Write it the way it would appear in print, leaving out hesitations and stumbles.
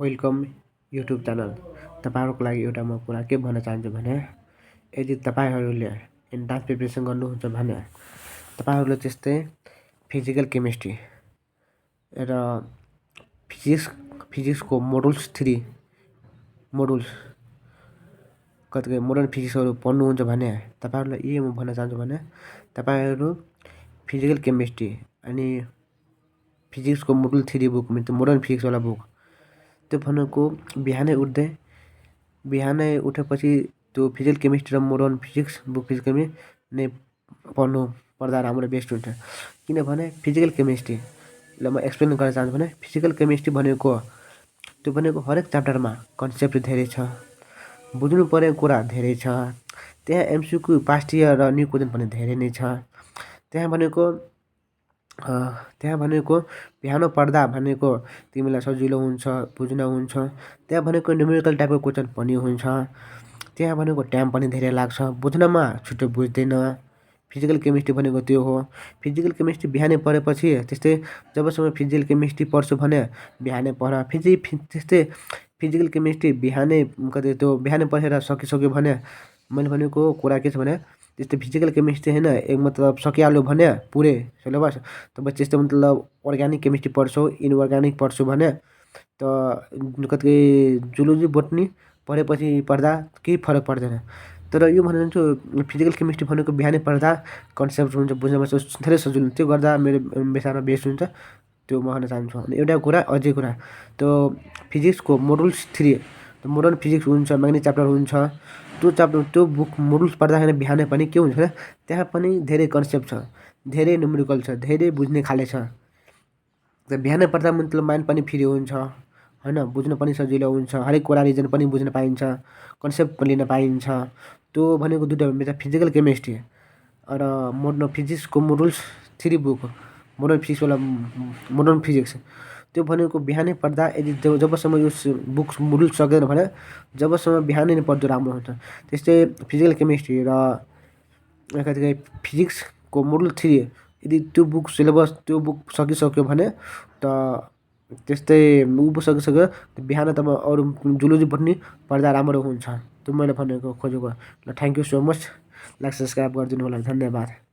Welcome YouTube channel. तपाईँहरूको लागि एउटा म कुरा के भन्न चाहन्छु भने, यदि तपाईँहरूले इन्ट्रान्स प्रिपरेसन गर्नुहुन्छ भने तपाईँहरूले त्यस्तै फिजिकल केमिस्ट्री र फिजिक्सको मोडुल्स 3 मोडुल्स कतिको मोडर्न फिजिक्सहरू पढ्नुहुन्छ भने तपाईँहरूलाई यही म भन्न चाहन्छु भने तपाईँहरू फिजिकल केमिस्ट्री अनि फिजिक्सको मोडुल 3 बुक मोडर्न फिजिक्सवाला बुक त्यो भनेको बिहानै उठेपछि त्यो फिजिकल केमिस्ट्री र मोडर्न फिजिक्स बुक फिजिकल नै पढ्दा राम्रो बेस्ट हुन्छ। किनभने फिजिकल केमिस्ट्री ल म एक्सप्लेन गर्न चाहन्छु भने फिजिकल केमिस्ट्री भनेको हरेक च्याप्टरमा कन्सेप्ट धेरै छ, बुझ्नु पर्ने कुरा धेरै छ, त्यहाँ एमसिक्यू पास्ट इयर र न्यू क्वेसन पनि धेरै नै छ। त्यहाँ भनेको बिहान पढ्दा भनेको तिमीलाई सजिलो हुन्छ, बुझ्न हुन्छ। त्यहाँ भनेको न्युमेरिकल टाइपको क्वेसन पनि हुन्छ। त्यहाँ भनेको टाइम पनि धेरै लाग्छ, बुझ्नमा छिटो बुझ्दैन। फिजिकल केमिस्ट्री भनेको त्यो हो। फिजिकल केमिस्ट्री बिहानै पढेपछि त्यस्तै जबसम्म फिजिकल केमिस्ट्री पढ्छु भने बिहानै पढ। त्यस्तै फिजिकल केमिस्ट्री बिहानै पढेर सकिसक्यो भने मैले भनेको कुरा के छ भने त्यस्तै फिजिकल केमिस्ट्री होइन एक मतलब सकिहाल्यो भने पुरै सिलेबस तपाईँ त्यस्तै मतलब अर्ग्यानिक केमिस्ट्री पढ्छौ, इनअर्ग्यानिक पढ्छु भने त जुलोजी बोटनी पढ्दा केही फरक पर्दैन। तर यो भन्न चाहन्छु फिजिकल केमिस्ट्री भनेको बिहानै पढ्दा कन्सेप्ट हुन्छ, बुझ्नमा धेरै सजिलो, त्यो गर्दा मेरो विषयमा बेस्ट हुन्छ, त्यो म भन्न चाहन्छु। अनि एउटा कुरा अझै कुरा त्यो फिजिक्सको मोडुल्स 3 मोडर्न फिजिक्स हुन्छ, म्याग्नेटिक च्याप्टर हुन्छ। त्यो बुक मोडुल्स पढ्दाखेरि बिहानै पनि के हुन्छ भने त्यहाँ पनि धेरै कन्सेप्ट छ, धेरै न्युमेरिकल छ, धेरै बुझ्ने खाले छ। बिहानै पढ्दा मतलब माइन्ड पनि फ्री हुन्छ होइन, बुझ्न पनि सजिलो हुन्छ, हरेक कुरा रिजन पनि बुझ्न पाइन्छ, कन्सेप्ट पनि लिन पाइन्छ। त्यो भनेको दुईवटा फिजिकल केमिस्ट्री र मोडर्न फिजिक्सको मोडुल्स 3 बुक मोडर्न फिजिक्स त्यो भनेको बिहानै पढ्दा यदि जबसम्म यो बुक मोडुल सक्दैन भने जबसम्म बिहानै नै पढ्दा राम्रो हुन्छ। त्यस्तै फिजिकल केमिस्ट्री र फिजिक्सको मोडुल 3 यदि त्यो बुक सिलेबस त्यो बुक सकिसक्यो भने त त्यस्तै सकिसक्यो बिहान तपाईँ अरू जुलोजी पनि पढ्दा राम्रो हुन्छ। त्यो मैले भनेको खोजेको ल। Thank you so much. Like subscribe गरिदिनु होला, धन्यवाद।